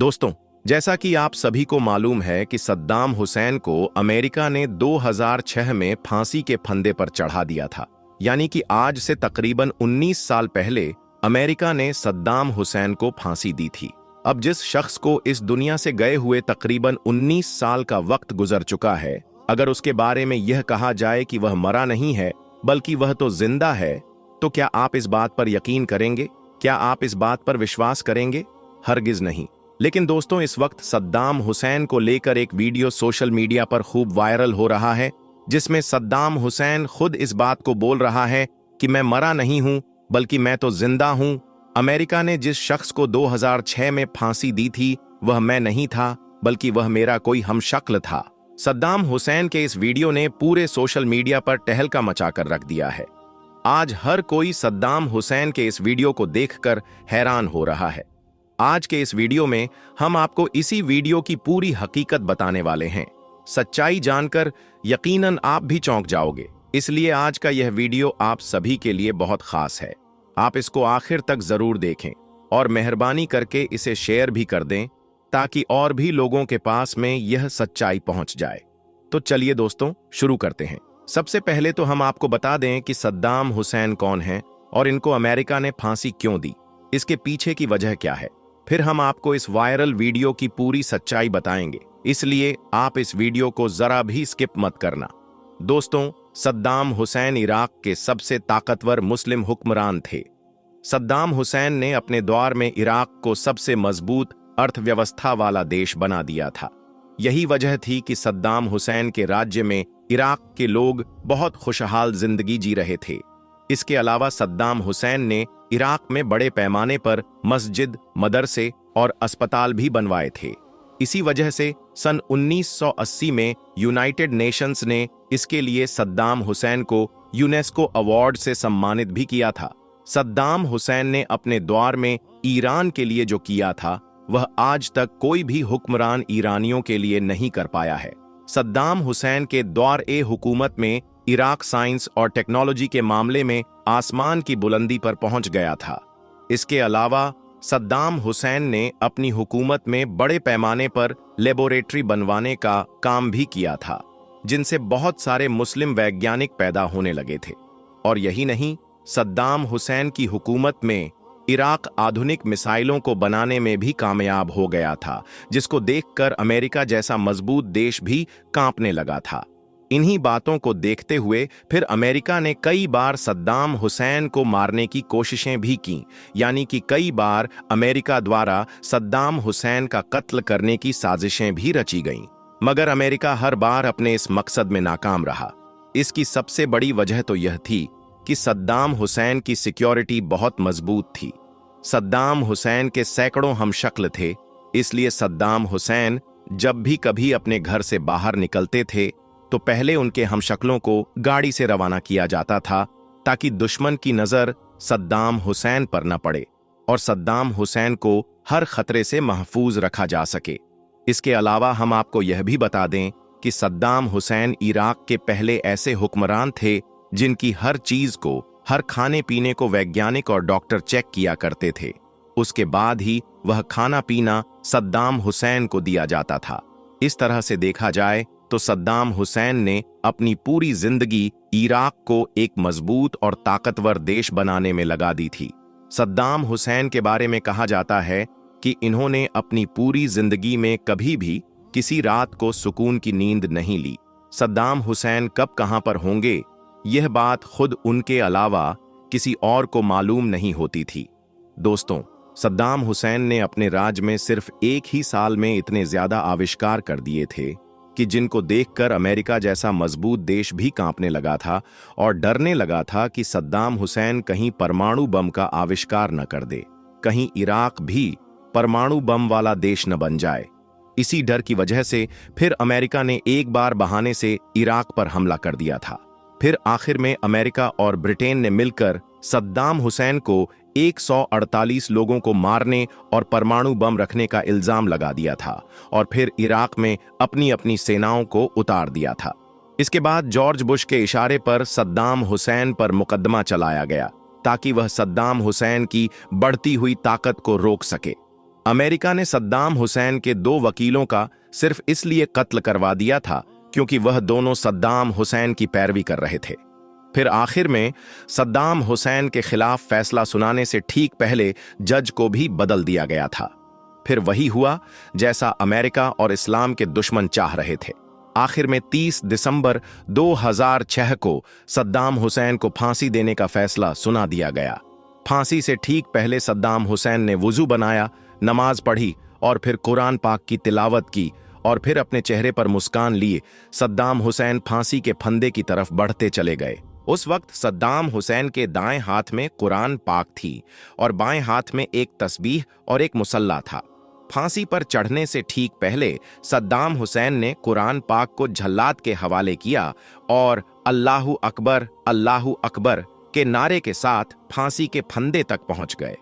दोस्तों, जैसा कि आप सभी को मालूम है कि सद्दाम हुसैन को अमेरिका ने 2006 में फांसी के फंदे पर चढ़ा दिया था। यानी कि आज से तकरीबन 19 साल पहले अमेरिका ने सद्दाम हुसैन को फांसी दी थी। अब जिस शख्स को इस दुनिया से गए हुए तकरीबन 19 साल का वक्त गुजर चुका है, अगर उसके बारे में यह कहा जाए कि वह मरा नहीं है बल्कि वह तो जिंदा है, तो क्या आप इस बात पर यकीन करेंगे? क्या आप इस बात पर विश्वास करेंगे? हरगिज नहीं। लेकिन दोस्तों, इस वक्त सद्दाम हुसैन को लेकर एक वीडियो सोशल मीडिया पर खूब वायरल हो रहा है, जिसमें सद्दाम हुसैन खुद इस बात को बोल रहा है कि मैं मरा नहीं हूं बल्कि मैं तो जिंदा हूं। अमेरिका ने जिस शख्स को 2006 में फांसी दी थी वह मैं नहीं था बल्कि वह मेरा कोई हमशक्ल था। सद्दाम हुसैन के इस वीडियो ने पूरे सोशल मीडिया पर तहलका मचाकर रख दिया है। आज हर कोई सद्दाम हुसैन के इस वीडियो को देखकर हैरान हो रहा है। आज के इस वीडियो में हम आपको इसी वीडियो की पूरी हकीकत बताने वाले हैं। सच्चाई जानकर यकीनन आप भी चौंक जाओगे। इसलिए आज का यह वीडियो आप सभी के लिए बहुत खास है। आप इसको आखिर तक जरूर देखें और मेहरबानी करके इसे शेयर भी कर दें ताकि और भी लोगों के पास में यह सच्चाई पहुंच जाए। तो चलिए दोस्तों, शुरू करते हैं। सबसे पहले तो हम आपको बता दें कि सद्दाम हुसैन कौन है और इनको अमेरिका ने फांसी क्यों दी, इसके पीछे की वजह क्या है। फिर हम आपको इस वायरल वीडियो की पूरी सच्चाई बताएंगे, इसलिए आप इस वीडियो को जरा भी स्किप मत करना। दोस्तों, सद्दाम हुसैन इराक के सबसे ताकतवर मुस्लिम हुक्मरान थे। सद्दाम हुसैन ने अपने दौर में इराक को सबसे मजबूत अर्थव्यवस्था वाला देश बना दिया था। यही वजह थी कि सद्दाम हुसैन के राज्य में इराक के लोग बहुत खुशहाल जिंदगी जी रहे थे। इसके अलावा सद्दाम हुसैन ने इराक में बड़े पैमाने पर मस्जिद, मदरसे और अस्पताल भी बनवाए थे। इसी वजह से सन 1980 में यूनाइटेड नेशंस ने इसके लिए सद्दाम हुसैन को यूनेस्को अवार्ड से सम्मानित भी किया था। सद्दाम हुसैन ने अपने दौर में ईरान के लिए जो किया था वह आज तक कोई भी हुक्मरान ईरानियों के लिए नहीं कर पाया है। सद्दाम हुसैन के दौर-ए-हुकूमत में इराक साइंस और टेक्नोलॉजी के मामले में आसमान की बुलंदी पर पहुंच गया था। इसके अलावा सद्दाम हुसैन ने अपनी हुकूमत में बड़े पैमाने पर लेबोरेटरी बनवाने का काम भी किया था, जिनसे बहुत सारे मुस्लिम वैज्ञानिक पैदा होने लगे थे। और यही नहीं, सद्दाम हुसैन की हुकूमत में इराक आधुनिक मिसाइलों को बनाने में भी कामयाब हो गया था, जिसको देखकर अमेरिका जैसा मजबूत देश भी कांपने लगा था। इन्हीं बातों को देखते हुए फिर अमेरिका ने कई बार सद्दाम हुसैन को मारने की कोशिशें भी की। यानी कि कई बार अमेरिका द्वारा सद्दाम हुसैन का कत्ल करने की साजिशें भी रची गईं, मगर अमेरिका हर बार अपने इस मकसद में नाकाम रहा। इसकी सबसे बड़ी वजह तो यह थी कि सद्दाम हुसैन की सिक्योरिटी बहुत मजबूत थी। सद्दाम हुसैन के सैकड़ों हमशक्ल थे, इसलिए सद्दाम हुसैन जब भी कभी अपने घर से बाहर निकलते थे तो पहले उनके हमशक्लों को गाड़ी से रवाना किया जाता था ताकि दुश्मन की नजर सद्दाम हुसैन पर न पड़े और सद्दाम हुसैन को हर खतरे से महफूज रखा जा सके। इसके अलावा हम आपको यह भी बता दें कि सद्दाम हुसैन इराक के पहले ऐसे हुक्मरान थे जिनकी हर चीज को, हर खाने पीने को वैज्ञानिक और डॉक्टर चेक किया करते थे। उसके बाद ही वह खाना पीना सद्दाम हुसैन को दिया जाता था। इस तरह से देखा जाए तो सद्दाम हुसैन ने अपनी पूरी जिंदगी इराक को एक मजबूत और ताकतवर देश बनाने में लगा दी थी। सद्दाम हुसैन के बारे में कहा जाता है कि इन्होंने अपनी पूरी जिंदगी में कभी भी किसी रात को सुकून की नींद नहीं ली। सद्दाम हुसैन कब कहां पर होंगे, यह बात खुद उनके अलावा किसी और को मालूम नहीं होती थी। दोस्तों, सद्दाम हुसैन ने अपने राज में सिर्फ एक ही साल में इतने ज्यादा आविष्कार कर दिए थे कि जिनको देखकर अमेरिका जैसा मजबूत देश भी कांपने लगा था और डरने लगा था कि सद्दाम हुसैन कहीं परमाणु बम का आविष्कार न कर दे, कहीं इराक भी परमाणु बम वाला देश न बन जाए। इसी डर की वजह से फिर अमेरिका ने एक बार बहाने से इराक पर हमला कर दिया था। फिर आखिर में अमेरिका और ब्रिटेन ने मिलकर सद्दाम हुसैन को 148 लोगों को मारने और परमाणु बम रखने का इल्जाम लगा दिया था और फिर इराक में अपनी अपनी सेनाओं को उतार दिया था। इसके बाद जॉर्ज बुश के इशारे पर सद्दाम हुसैन पर मुकदमा चलाया गया ताकि वह सद्दाम हुसैन की बढ़ती हुई ताकत को रोक सके। अमेरिका ने सद्दाम हुसैन के 2 वकीलों का सिर्फ इसलिए कत्ल करवा दिया था क्योंकि वह दोनों सद्दाम हुसैन की पैरवी कर रहे थे। फिर आखिर में सद्दाम हुसैन के खिलाफ फैसला सुनाने से ठीक पहले जज को भी बदल दिया गया था। फिर वही हुआ जैसा अमेरिका और इस्लाम के दुश्मन चाह रहे थे। आखिर में 30 दिसंबर 2006 को सद्दाम हुसैन को फांसी देने का फैसला सुना दिया गया। फांसी से ठीक पहले सद्दाम हुसैन ने वुजू बनाया, नमाज पढ़ी और फिर कुरान पाक की तिलावत की और फिर अपने चेहरे पर मुस्कान लिए सद्दाम हुसैन फांसी के फंदे की तरफ बढ़ते चले गए। उस वक्त सद्दाम हुसैन के दाएं हाथ में कुरान पाक थी और बाएं हाथ में एक तस्बीह और एक मुसल्ला था। फांसी पर चढ़ने से ठीक पहले सद्दाम हुसैन ने कुरान पाक को जल्लाद के हवाले किया और अल्लाहु अकबर के नारे के साथ फांसी के फंदे तक पहुंच गए।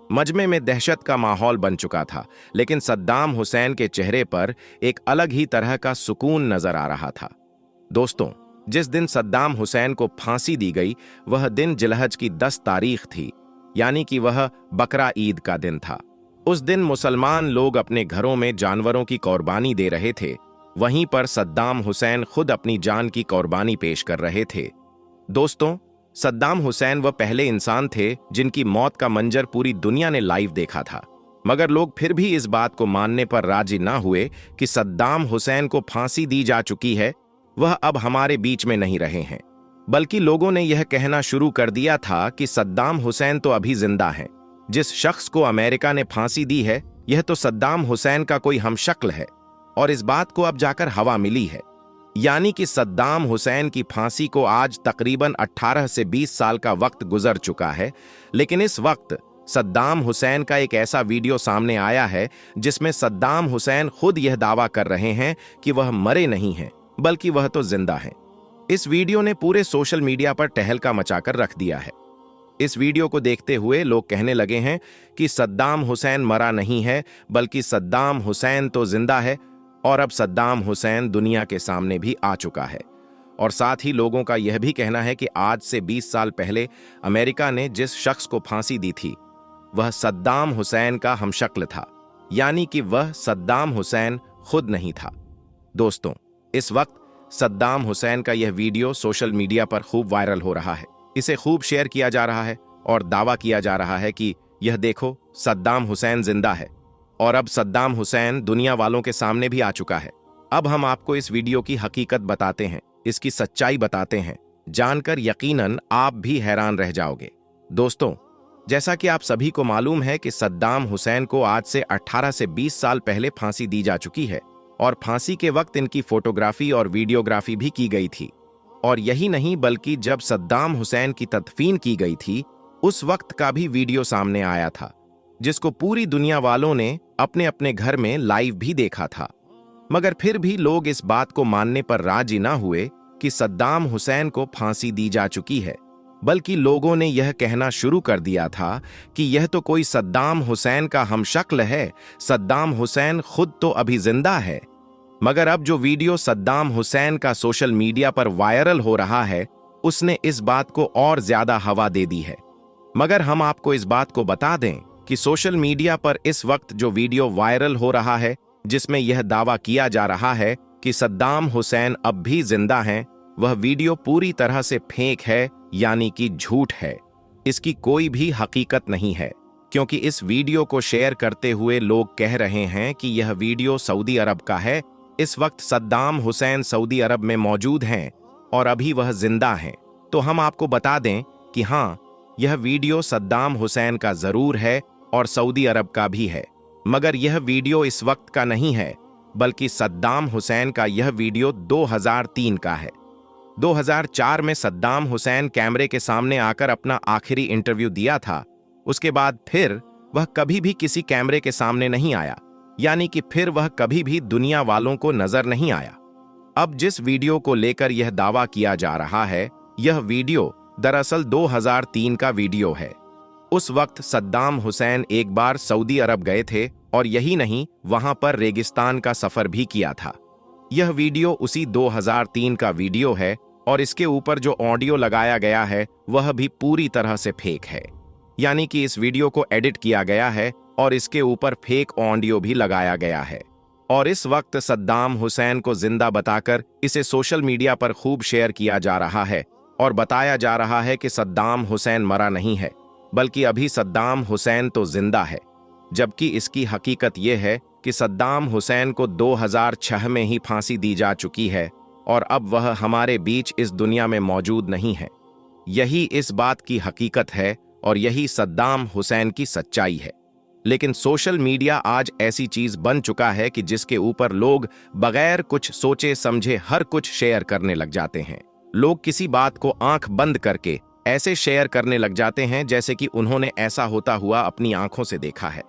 मजमे में दहशत का माहौल बन चुका था, लेकिन सद्दाम हुसैन के चेहरे पर एक अलग ही तरह का सुकून नजर आ रहा था। दोस्तों, जिस दिन सद्दाम हुसैन को फांसी दी गई वह दिन जिलहज की 10 तारीख थी, यानी कि वह बकरा ईद का दिन था। उस दिन मुसलमान लोग अपने घरों में जानवरों की कुर्बानी दे रहे थे, वहीं पर सद्दाम हुसैन खुद अपनी जान की कुर्बानी पेश कर रहे थे। दोस्तों, सद्दाम हुसैन वह पहले इंसान थे जिनकी मौत का मंजर पूरी दुनिया ने लाइव देखा था, मगर लोग फिर भी इस बात को मानने पर राजी ना हुए कि सद्दाम हुसैन को फांसी दी जा चुकी है, वह अब हमारे बीच में नहीं रहे हैं। बल्कि लोगों ने यह कहना शुरू कर दिया था कि सद्दाम हुसैन तो अभी जिंदा हैं। जिस शख्स को अमेरिका ने फांसी दी है यह तो सद्दाम हुसैन का कोई हमशक्ल है, और इस बात को अब जाकर हवा मिली है। यानी कि सद्दाम हुसैन की फांसी को आज तकरीबन 18 से 20 साल का वक्त गुजर चुका है, लेकिन इस वक्त सद्दाम हुसैन का एक ऐसा वीडियो सामने आया है जिसमें सद्दाम हुसैन खुद यह दावा कर रहे हैं कि वह मरे नहीं हैं, बल्कि वह तो जिंदा हैं। इस वीडियो ने पूरे सोशल मीडिया पर तहलका मचाकर रख दिया है। इस वीडियो को देखते हुए लोग कहने लगे हैं कि सद्दाम हुसैन मरा नहीं है, बल्कि सद्दाम हुसैन तो जिंदा है, और अब सद्दाम हुसैन दुनिया के सामने भी आ चुका है। और साथ ही लोगों का यह भी कहना है कि आज से 20 साल पहले अमेरिका ने जिस शख्स को फांसी दी थी वह सद्दाम हुसैन का हमशक्ल था, यानी कि वह सद्दाम हुसैन खुद नहीं था। दोस्तों, इस वक्त सद्दाम हुसैन का यह वीडियो सोशल मीडिया पर खूब वायरल हो रहा है। इसे खूब शेयर किया जा रहा है और दावा किया जा रहा है कि यह देखो, सद्दाम हुसैन जिंदा है और अब सद्दाम हुसैन दुनिया वालों के सामने भी आ चुका है। अब हम आपको इस वीडियो की हकीकत बताते हैं, इसकी सच्चाई बताते हैं। जानकर यकीनन आप भी हैरान रह जाओगे। दोस्तों, जैसा कि आप सभी को मालूम है कि सद्दाम हुसैन को आज से 18 से 20 साल पहले फांसी दी जा चुकी है और फांसी के वक्त इनकी फोटोग्राफी और वीडियोग्राफी भी की गई थी। और यही नहीं, बल्कि जब सद्दाम हुसैन की तदफीन की गई थी उस वक्त का भी वीडियो सामने आया था, जिसको पूरी दुनिया वालों ने अपने अपने घर में लाइव भी देखा था। मगर फिर भी लोग इस बात को मानने पर राजी ना हुए कि सद्दाम हुसैन को फांसी दी जा चुकी है, बल्कि लोगों ने यह कहना शुरू कर दिया था कि यह तो कोई सद्दाम हुसैन का हमशक्ल है, सद्दाम हुसैन खुद तो अभी जिंदा है। मगर अब जो वीडियो सद्दाम हुसैन का सोशल मीडिया पर वायरल हो रहा है उसने इस बात को और ज्यादा हवा दे दी है। मगर हम आपको इस बात को बता दें कि सोशल मीडिया पर इस वक्त जो वीडियो वायरल हो रहा है जिसमें यह दावा किया जा रहा है कि सद्दाम हुसैन अब भी जिंदा हैं, वह वीडियो पूरी तरह से फेक है, यानी कि झूठ है। इसकी कोई भी हकीकत नहीं है, क्योंकि इस वीडियो को शेयर करते हुए लोग कह रहे हैं कि यह वीडियो सऊदी अरब का है। इस वक्त सद्दाम हुसैन सऊदी अरब में मौजूद हैं और अभी वह जिंदा हैं। तो हम आपको बता दें कि हाँ, यह वीडियो सद्दाम हुसैन का जरूर है और सऊदी अरब का भी है, मगर यह वीडियो इस वक्त का नहीं है, बल्कि सद्दाम हुसैन का यह वीडियो 2003 का है। 2004 में सद्दाम हुसैन कैमरे के सामने आकर अपना आखिरी इंटरव्यू दिया था। उसके बाद फिर वह कभी भी किसी कैमरे के सामने नहीं आया, यानी कि फिर वह कभी भी दुनिया वालों को नजर नहीं आया। अब जिस वीडियो को लेकर यह दावा किया जा रहा है, यह वीडियो दरअसल 2003 का वीडियो है। उस वक्त सद्दाम हुसैन एक बार सऊदी अरब गए थे और यही नहीं, वहां पर रेगिस्तान का सफर भी किया था। यह वीडियो उसी 2003 का वीडियो है और इसके ऊपर जो ऑडियो लगाया गया है वह भी पूरी तरह से फेक है, यानी कि इस वीडियो को एडिट किया गया है और इसके ऊपर फेक ऑडियो भी लगाया गया है। और इस वक्त सद्दाम हुसैन को जिंदा बताकर इसे सोशल मीडिया पर खूब शेयर किया जा रहा है और बताया जा रहा है कि सद्दाम हुसैन मरा नहीं है, बल्कि अभी सद्दाम हुसैन तो जिंदा है। जबकि इसकी हकीकत यह है कि सद्दाम हुसैन को 2006 में ही फांसी दी जा चुकी है और अब वह हमारे बीच इस दुनिया में मौजूद नहीं है। यही इस बात की हकीकत है और यही सद्दाम हुसैन की सच्चाई है। लेकिन सोशल मीडिया आज ऐसी चीज बन चुका है कि जिसके ऊपर लोग बगैर कुछ सोचे समझे हर कुछ शेयर करने लग जाते हैं। लोग किसी बात को आंख बंद करके ऐसे शेयर करने लग जाते हैं जैसे कि उन्होंने ऐसा होता हुआ अपनी आंखों से देखा है।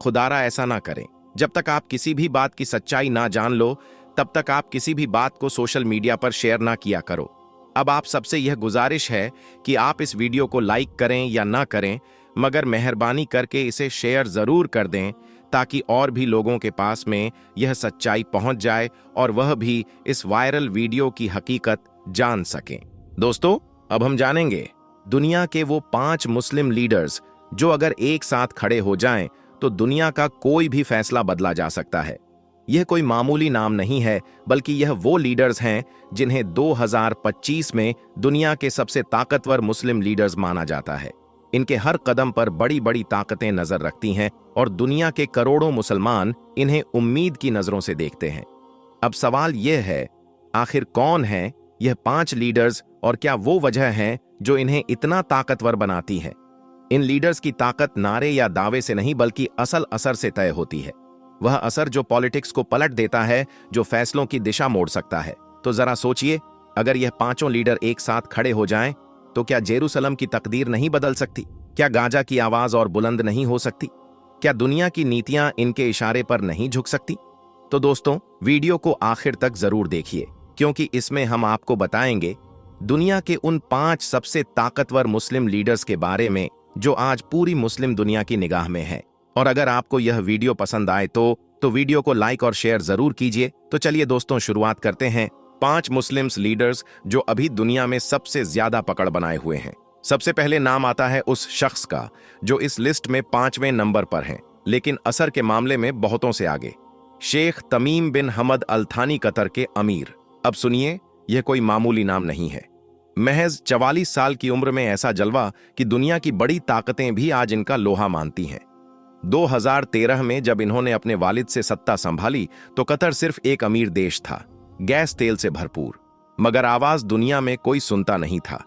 खुदारा ऐसा ना करें। जब तक आप किसी भी बात की सच्चाई ना जान लो, तब तक आप किसी भी बात को सोशल मीडिया पर शेयर ना किया करो। अब आप सबसे यह गुजारिश है कि आप इस वीडियो को लाइक करें या ना करें, मगर मेहरबानी करके इसे शेयर जरूर कर दें ताकि और भी लोगों के पास में यह सच्चाई पहुंच जाए और वह भी इस वायरल वीडियो की हकीकत जान सकें। दोस्तों, अब हम जानेंगे दुनिया के वो 5 मुस्लिम लीडर्स जो अगर एक साथ खड़े हो जाएं तो दुनिया का कोई भी फैसला बदला जा सकता है। यह कोई मामूली नाम नहीं है, बल्कि यह वो लीडर्स हैं जिन्हें 2025 में दुनिया के सबसे ताकतवर मुस्लिम लीडर्स माना जाता है। इनके हर कदम पर बड़ी बड़ी ताकतें नजर रखती हैं और दुनिया के करोड़ों मुसलमान इन्हें उम्मीद की नजरों से देखते हैं। अब सवाल यह है, आखिर कौन है यह 5 लीडर्स और क्या वो वजह है जो इन्हें इतना ताकतवर बनाती है? इन लीडर्स की ताकत नारे या दावे से नहीं, बल्कि असल असर से तय होती है। वह असर जो पॉलिटिक्स को पलट देता है, जो फैसलों की दिशा मोड़ सकता है। तो जरा सोचिए, अगर यह 5 लीडर एक साथ खड़े हो जाएं, तो क्या जेरूसलम की तकदीर नहीं बदल सकती? क्या गाजा की आवाज और बुलंद नहीं हो सकती? क्या दुनिया की नीतियां इनके इशारे पर नहीं झुक सकती? तो दोस्तों, वीडियो को आखिर तक जरूर देखिए, क्योंकि इसमें हम आपको बताएंगे दुनिया के उन 5 सबसे ताकतवर मुस्लिम लीडर्स के बारे में जो आज पूरी मुस्लिम दुनिया की निगाह में है। और अगर आपको यह वीडियो पसंद आए तो वीडियो को लाइक और शेयर जरूर कीजिए। तो चलिए दोस्तों, शुरुआत करते हैं 5 मुस्लिम लीडर्स जो अभी दुनिया में सबसे ज्यादा पकड़ बनाए हुए हैं। सबसे पहले नाम आता है उस शख्स का जो इस लिस्ट में 5वें नंबर पर हैं, लेकिन असर के मामले में बहुतों से आगे। शेख तमीम बिन हमद अल थानी कतर के अमीर। अब सुनिए, यह कोई मामूली नाम नहीं है। महज 44 साल की उम्र में ऐसा जलवा कि दुनिया की बड़ी ताकतें भी आज इनका लोहा मानती हैं। 2013 में जब इन्होंने अपने वालिद से सत्ता संभाली तो कतर सिर्फ एक अमीर देश था, गैस तेल से भरपूर, मगर आवाज दुनिया में कोई सुनता नहीं था।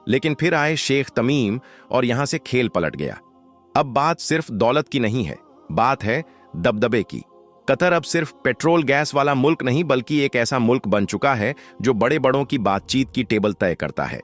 लेकिन फिर आए शेख तमीम और यहां से खेल पलट गया। अब बात सिर्फ दौलत की नहीं है, बात है दबदबे की। कतर अब सिर्फ पेट्रोल गैस वाला मुल्क नहीं, बल्कि एक ऐसा मुल्क बन चुका है जो बड़े बड़ों की बातचीत की टेबल तय करता है।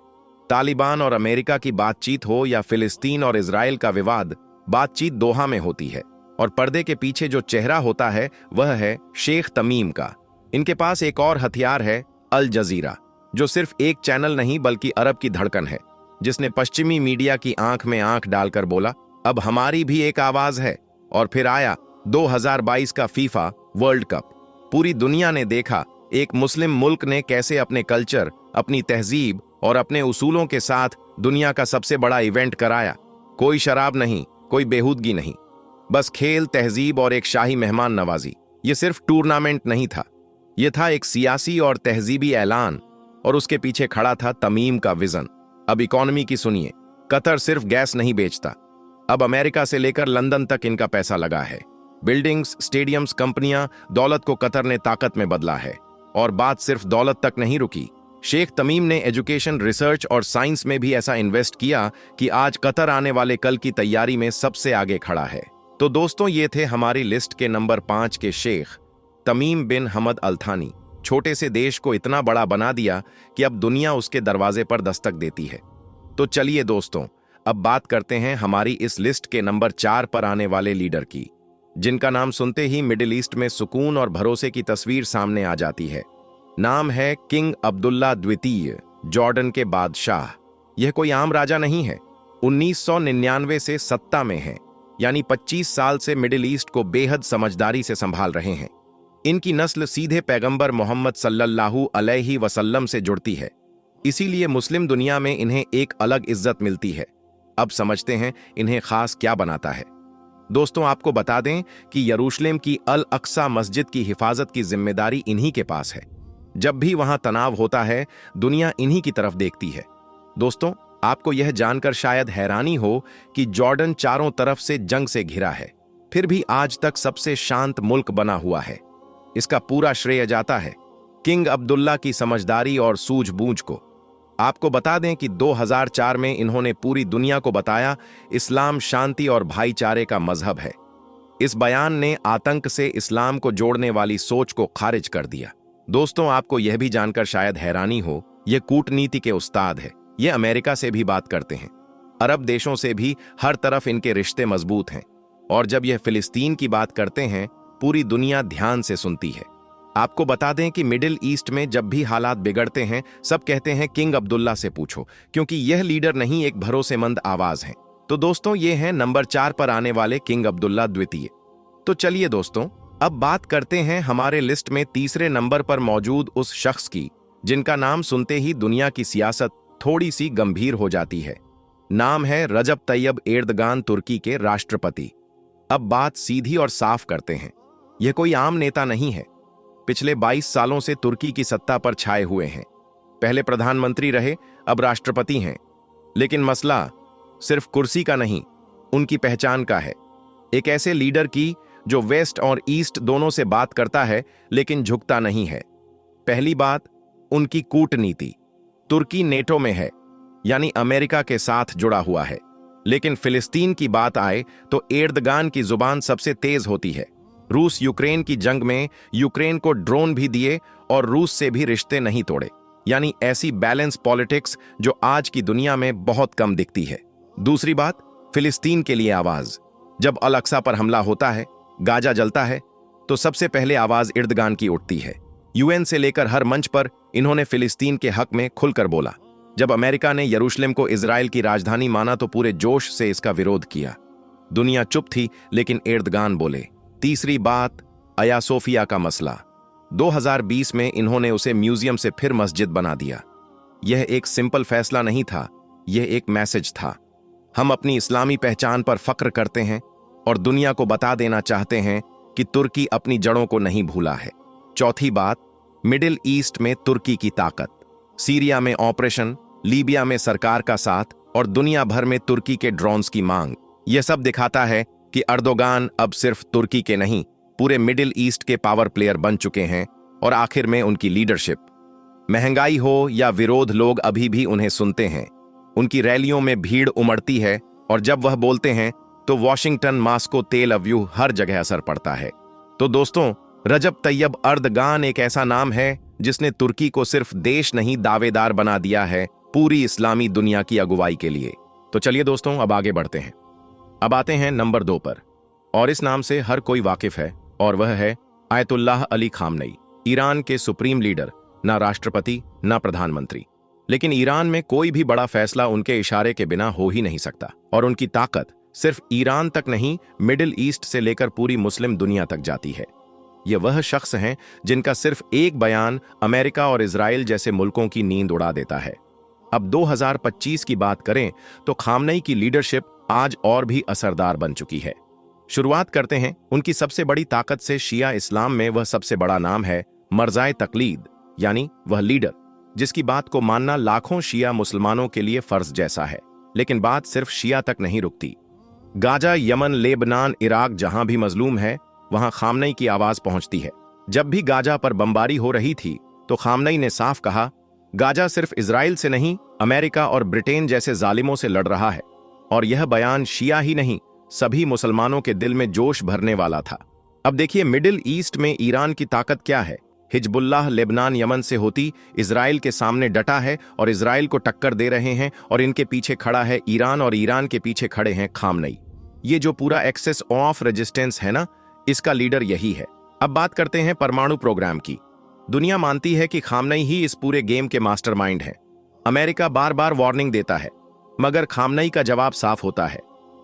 तालिबान और अमेरिका की बातचीत हो या फिलिस्तीन और इजराइल का विवाद, बातचीत दोहा में होती है और पर्दे के पीछे जो चेहरा होता है वह है शेख तमीम का। इनके पास एक और हथियार है, अल जजीरा, जो सिर्फ एक चैनल नहीं बल्कि अरब की धड़कन है, जिसने पश्चिमी मीडिया की आंख में आंख डालकर बोला, अब हमारी भी एक आवाज है। और फिर आया 2022 का फीफा वर्ल्ड कप। पूरी दुनिया ने देखा एक मुस्लिम मुल्क ने कैसे अपने कल्चर, अपनी तहजीब और अपने उसूलों के साथ दुनिया का सबसे बड़ा इवेंट कराया। कोई शराब नहीं, कोई बेहूदगी नहीं, बस खेल, तहजीब और एक शाही मेहमान नवाजी। ये सिर्फ टूर्नामेंट नहीं था, यह था एक सियासी और तहजीबी ऐलान, और उसके पीछे खड़ा था तमीम का विजन। अब इकोनॉमी की सुनिए, कतर सिर्फ गैस नहीं बेचता, अब अमेरिका से लेकर लंदन तक इनका पैसा लगा है। बिल्डिंग्स, स्टेडियम्स, कंपनियां, दौलत को कतर ने ताकत में बदला है। और बात सिर्फ दौलत तक नहीं रुकी। शेख तमीम ने एजुकेशन, रिसर्च और साइंस में भी ऐसा इन्वेस्ट किया कि आज कतर आने वाले कल की तैयारी में सबसे आगे खड़ा है। तो दोस्तों, ये थे हमारी लिस्ट के नंबर 5 के शेख तमीम बिन हमद अल थानी। छोटे से देश को इतना बड़ा बना दिया कि अब दुनिया उसके दरवाजे पर दस्तक देती है। तो चलिए दोस्तों, अब बात करते हैं हमारी इस लिस्ट के नंबर 4 पर आने वाले लीडर की, जिनका नाम सुनते ही मिडिल ईस्ट में सुकून और भरोसे की तस्वीर सामने आ जाती है। नाम है किंग अब्दुल्ला द्वितीय, जॉर्डन के बादशाह। यह कोई आम राजा नहीं है, 1999 से सत्ता में है, यानी 25 साल से मिडिल ईस्ट को बेहद समझदारी से संभाल रहे हैं। इनकी नस्ल सीधे पैगंबर मोहम्मद सल्लल्लाहु अलैहि वसल्लम से जुड़ती है, इसीलिए मुस्लिम दुनिया में इन्हें एक अलग इज्जत मिलती है। अब समझते हैं इन्हें खास क्या बनाता है। दोस्तों, आपको बता दें कि यरूशलेम की अल अक्सा मस्जिद की हिफाजत की जिम्मेदारी इन्हीं के पास है। जब भी वहां तनाव होता है, दुनिया इन्हीं की तरफ देखती है। दोस्तों, आपको यह जानकर शायद हैरानी हो कि जॉर्डन चारों तरफ से जंग से घिरा है, फिर भी आज तक सबसे शांत मुल्क बना हुआ है। इसका पूरा श्रेय जाता है किंग अब्दुल्ला की समझदारी और सूझबूझ को। आपको बता दें कि 2004 में इन्होंने पूरी दुनिया को बताया इस्लाम शांति और भाईचारे का मजहब है। इस बयान ने आतंक से इस्लाम को जोड़ने वाली सोच को खारिज कर दिया। दोस्तों, आपको यह भी जानकर शायद हैरानी हो, ये कूटनीति के उस्ताद है। ये अमेरिका से भी बात करते हैं, अरब देशों से भी, हर तरफ इनके रिश्ते मजबूत हैं। और जब यह फिलिस्तीन की बात करते हैं, पूरी दुनिया ध्यान से सुनती है। आपको बता दें कि मिडिल ईस्ट में जब भी हालात बिगड़ते हैं, सब कहते हैं किंग अब्दुल्ला से पूछो, क्योंकि यह लीडर नहीं, एक भरोसेमंद आवाज है। तो दोस्तों, ये हैं नंबर 4 पर आने वाले किंग अब्दुल्ला द्वितीय। तो चलिए दोस्तों, अब बात करते हैं हमारे लिस्ट में तीसरे नंबर पर मौजूद उस शख्स की, जिनका नाम सुनते ही दुनिया की सियासत थोड़ी सी गंभीर हो जाती है। नाम है रजब तैयब एर्दगान, तुर्की के राष्ट्रपति। अब बात सीधी और साफ करते हैं, यह कोई आम नेता नहीं है। पिछले 22 सालों से तुर्की की सत्ता पर छाए हुए हैं। पहले प्रधानमंत्री रहे, अब राष्ट्रपति हैं। लेकिन मसला सिर्फ कुर्सी का नहीं, उनकी पहचान का है। एक ऐसे लीडर की जो वेस्ट और ईस्ट दोनों से बात करता है, लेकिन झुकता नहीं है। पहली बात, उनकी कूटनीति। तुर्की नेटो में है, यानी अमेरिका के साथ जुड़ा हुआ है। लेकिन फिलिस्तीन की बात आए तो एर्दगान की जुबान सबसे तेज होती है। रूस यूक्रेन की जंग में यूक्रेन को ड्रोन भी दिए और रूस से भी रिश्ते नहीं तोड़े। यानी ऐसी बैलेंस पॉलिटिक्स जो आज की दुनिया में बहुत कम दिखती है। दूसरी बात, फिलिस्तीन के लिए आवाज। जब अल अक्सा पर हमला होता है, गाजा जलता है, तो सबसे पहले आवाज एर्दगान की उठती है। यूएन से लेकर हर मंच पर इन्होंने फिलिस्तीन के हक में खुलकर बोला। जब अमेरिका ने यरूशलेम को इजराइल की राजधानी माना तो पूरे जोश से इसका विरोध किया। दुनिया चुप थी, लेकिन एर्दगान बोले। तीसरी बात, आया सोफिया का मसला। 2020 में इन्होंने उसे म्यूजियम से फिर मस्जिद बना दिया। यह एक सिंपल फैसला नहीं था, यह एक मैसेज था। हम अपनी इस्लामी पहचान पर फक्र करते हैं और दुनिया को बता देना चाहते हैं कि तुर्की अपनी जड़ों को नहीं भूला है। चौथी बात, मिडिल ईस्ट में तुर्की की ताकत। सीरिया में ऑपरेशन, लीबिया में सरकार का साथ और दुनिया भर में तुर्की के ड्रोन्स की मांग। यह सब दिखाता है कि अर्दोगान अब सिर्फ तुर्की के नहीं, पूरे मिडिल ईस्ट के पावर प्लेयर बन चुके हैं। और आखिर में उनकी लीडरशिप। महंगाई हो या विरोध, लोग अभी भी उन्हें सुनते हैं। उनकी रैलियों में भीड़ उमड़ती है और जब वह बोलते हैं तो वॉशिंगटन, मास्को, तेल अव्यू, हर जगह असर पड़ता है। तो दोस्तों, रजब तैयब एर्दगान एक ऐसा नाम है जिसने तुर्की को सिर्फ देश नहीं, दावेदार बना दिया है पूरी इस्लामी दुनिया की अगुवाई के लिए। तो चलिए दोस्तों, अब आगे बढ़ते हैं। अब आते हैं नंबर 2 पर, और इस नाम से हर कोई वाकिफ है, और वह है आयतुल्लाह अली खामनेई। ईरान के सुप्रीम लीडर, ना राष्ट्रपति ना प्रधानमंत्री, लेकिन ईरान में कोई भी बड़ा फैसला उनके इशारे के बिना हो ही नहीं सकता। और उनकी ताकत सिर्फ ईरान तक नहीं, मिडिल ईस्ट से लेकर पूरी मुस्लिम दुनिया तक जाती है। ये वह शख्स हैं जिनका सिर्फ एक बयान अमेरिका और इजराइल जैसे मुल्कों की नींद उड़ा देता है। अब 2025 की बात करें तो खामनेई की लीडरशिप आज और भी असरदार बन चुकी है। शुरुआत करते हैं उनकी सबसे बड़ी ताकत से। शिया इस्लाम में वह सबसे बड़ा नाम है मर्जाए तकलीद, यानी वह लीडर जिसकी बात को मानना लाखों शिया मुसलमानों के लिए फर्ज जैसा है। लेकिन बात सिर्फ शिया तक नहीं रुकती। गाजा, यमन, लेबनान, इराक, जहां भी मजलूम है वहां खामनेई की आवाज पहुंचती है। जब भी गाजा पर बमबारी हो रही थी तो खामनेई ने साफ कहा, गाजा सिर्फ इजराइल से नहीं, अमेरिका और ब्रिटेन जैसे जालिमों से लड़ रहा है। और यह बयान शिया ही नहीं, सभी मुसलमानों के दिल में जोश भरने वाला था। अब देखिए, मिडिल ईस्ट में ईरान की ताकत क्या है। हिजबुल्लाह लेबनान, यमन से होती इजराइल के सामने डटा है और इजराइल को टक्कर दे रहे हैं, और इनके पीछे खड़ा है ईरान और ईरान के पीछे खड़े हैं खामनेई। ये जो पूरा एक्सेस ऑफ रेजिस्टेंस है ना, इसका लीडर यही है। अब बात करते हैं परमाणु प्रोग्राम की। दुनिया मानती है कि खामनेई ही इस पूरे गेम के मास्टरमाइंड हैं। अमेरिका बार बार वार्निंग देता है, मगर खामनेई का जवाब साफ होता है,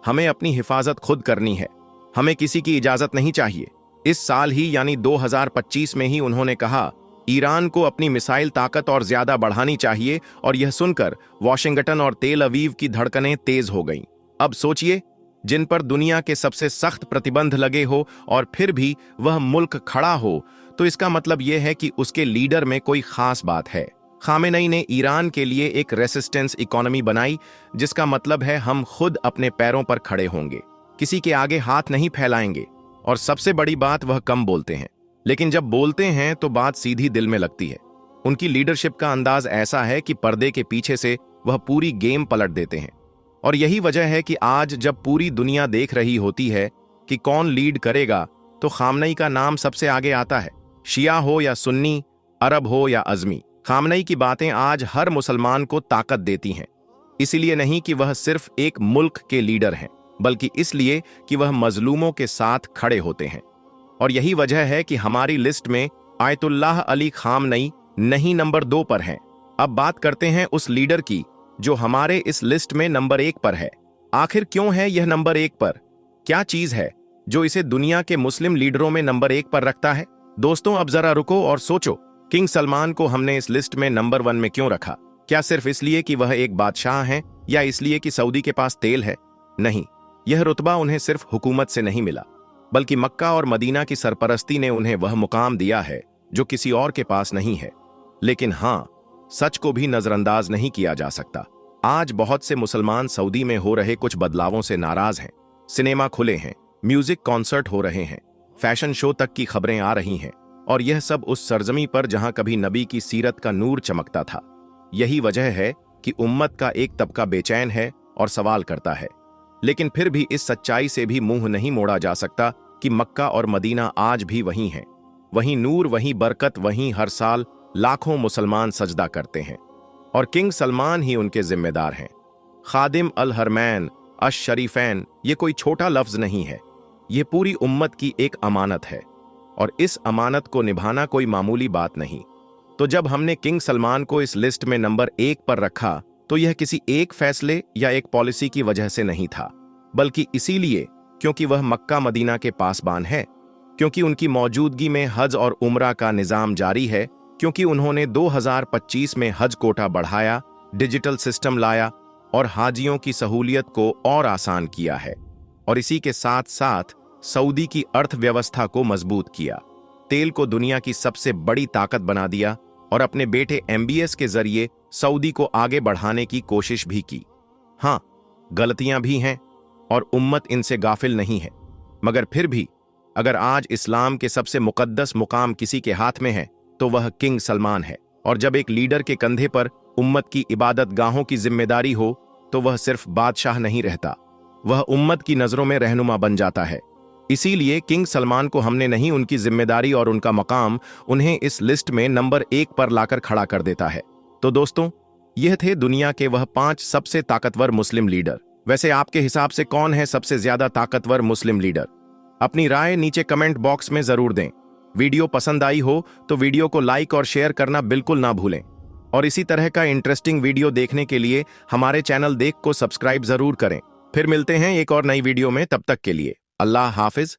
हमें अपनी हिफाजत खुद करनी है, हमें किसी की इजाजत नहीं चाहिए। इस साल ही यानी 2025 में ही उन्होंने कहा, ईरान को अपनी मिसाइल ताकत और ज्यादा बढ़ानी चाहिए, और यह सुनकर वॉशिंगटन और तेल अवीव की धड़कनें तेज हो गईं। अब सोचिए, जिन पर दुनिया के सबसे सख्त प्रतिबंध लगे हो और फिर भी वह मुल्क खड़ा हो, तो इसका मतलब यह है कि उसके लीडर में कोई खास बात है। खामेनेई ने ईरान के लिए एक रेसिस्टेंस इकोनॉमी बनाई, जिसका मतलब है हम खुद अपने पैरों पर खड़े होंगे, किसी के आगे हाथ नहीं फैलाएंगे। और सबसे बड़ी बात, वह कम बोलते हैं, लेकिन जब बोलते हैं तो बात सीधी दिल में लगती है। उनकी लीडरशिप का अंदाज ऐसा है कि पर्दे के पीछे से वह पूरी गेम पलट देते हैं। और यही वजह है कि आज जब पूरी दुनिया देख रही होती है कि कौन लीड करेगा, तो खामनेई का नाम सबसे आगे आता है। शिया हो या सुन्नी, अरब हो या अज़मी, खामनेई की बातें आज हर मुसलमान को ताकत देती हैं। इसलिए नहीं कि वह सिर्फ एक मुल्क के लीडर हैं, बल्कि इसलिए कि वह मजलूमों के साथ खड़े होते हैं। और यही वजह है कि हमारी लिस्ट में आयतुल्लाह अली खामनेई नहीं नंबर 2 पर हैं। अब बात करते हैं उस लीडर की जो हमारे इस लिस्ट में नंबर 1 पर है। आखिर क्यों है यह नंबर 1 पर? क्या चीज है जो इसे दुनिया के मुस्लिम लीडरों में नंबर 1 पर रखता है? दोस्तों, अब जरा रुको और सोचो, किंग सलमान को हमने इस लिस्ट में नंबर 1 में क्यों रखा? क्या सिर्फ इसलिए कि वह एक बादशाह हैं, या इसलिए कि सऊदी के पास तेल है? नहीं, यह रुतबा उन्हें सिर्फ हुकूमत से नहीं मिला, बल्कि मक्का और मदीना की सरपरस्ती ने उन्हें वह मुकाम दिया है जो किसी और के पास नहीं है। लेकिन हां, सच को भी नजरअंदाज नहीं किया जा सकता। आज बहुत से मुसलमान सऊदी में हो रहे कुछ बदलावों से नाराज हैं। सिनेमा खुले हैं, म्यूजिक कॉन्सर्ट हो रहे हैं, फैशन शो तक की खबरें आ रही हैं, और यह सब उस सरजमी पर जहां कभी नबी की सीरत का नूर चमकता था। यही वजह है कि उम्मत का एक तबका बेचैन है और सवाल करता है। लेकिन फिर भी इस सच्चाई से भी मुंह नहीं मोड़ा जा सकता कि मक्का और मदीना आज भी वहीं हैं। वहीं नूर, वहीं बरकत, वहीं हर साल लाखों मुसलमान सजदा करते हैं, और किंग सलमान ही उनके जिम्मेदार हैं। खादिम अल हरमैन अश शरीफैन, ये कोई छोटा लफ्ज नहीं है, ये पूरी उम्मत की एक अमानत है, और इस अमानत को निभाना कोई मामूली बात नहीं। तो जब हमने किंग सलमान को इस लिस्ट में नंबर 1 पर रखा, तो यह किसी एक फैसले या एक पॉलिसी की वजह से नहीं था, बल्कि इसीलिए क्योंकि वह मक्का मदीना के पासबान है, क्योंकि उनकी मौजूदगी में हज और उम्रा का निजाम जारी है, क्योंकि उन्होंने 2025 में हज कोटा बढ़ाया, डिजिटल सिस्टम लाया और हाजियों की सहूलियत को और आसान किया है, और इसी के साथ साथ सऊदी की अर्थव्यवस्था को मजबूत किया, तेल को दुनिया की सबसे बड़ी ताकत बना दिया, और अपने बेटे MBS के जरिए सऊदी को आगे बढ़ाने की कोशिश भी की। हां, गलतियां भी हैं और उम्मत इनसे गाफिल नहीं है, मगर फिर भी अगर आज इस्लाम के सबसे मुकद्दस मुकाम किसी के हाथ में है, तो वह किंग सलमान है। और जब एक लीडर के कंधे पर उम्मत की इबादत गाहों की जिम्मेदारी हो, तो वह सिर्फ बादशाह नहीं रहता, वह उम्मत की नजरों में रहनुमा बन जाता है। इसीलिए किंग सलमान को हमने नहीं, उनकी जिम्मेदारी और उनका मकाम उन्हें इस लिस्ट में नंबर 1 पर लाकर खड़ा कर देता है। तो दोस्तों, यह थे दुनिया के वह 5 सबसे ताकतवर मुस्लिम लीडर। वैसे आपके हिसाब से कौन है सबसे ज्यादा ताकतवर मुस्लिम लीडर? अपनी राय नीचे कमेंट बॉक्स में जरूर दें। वीडियो पसंद आई हो तो वीडियो को लाइक और शेयर करना बिल्कुल ना भूलें, और इसी तरह का इंटरेस्टिंग वीडियो देखने के लिए हमारे चैनल देख को सब्सक्राइब जरूर करें। फिर मिलते हैं एक और नई वीडियो में, तब तक के लिए अल्लाह हाफिज।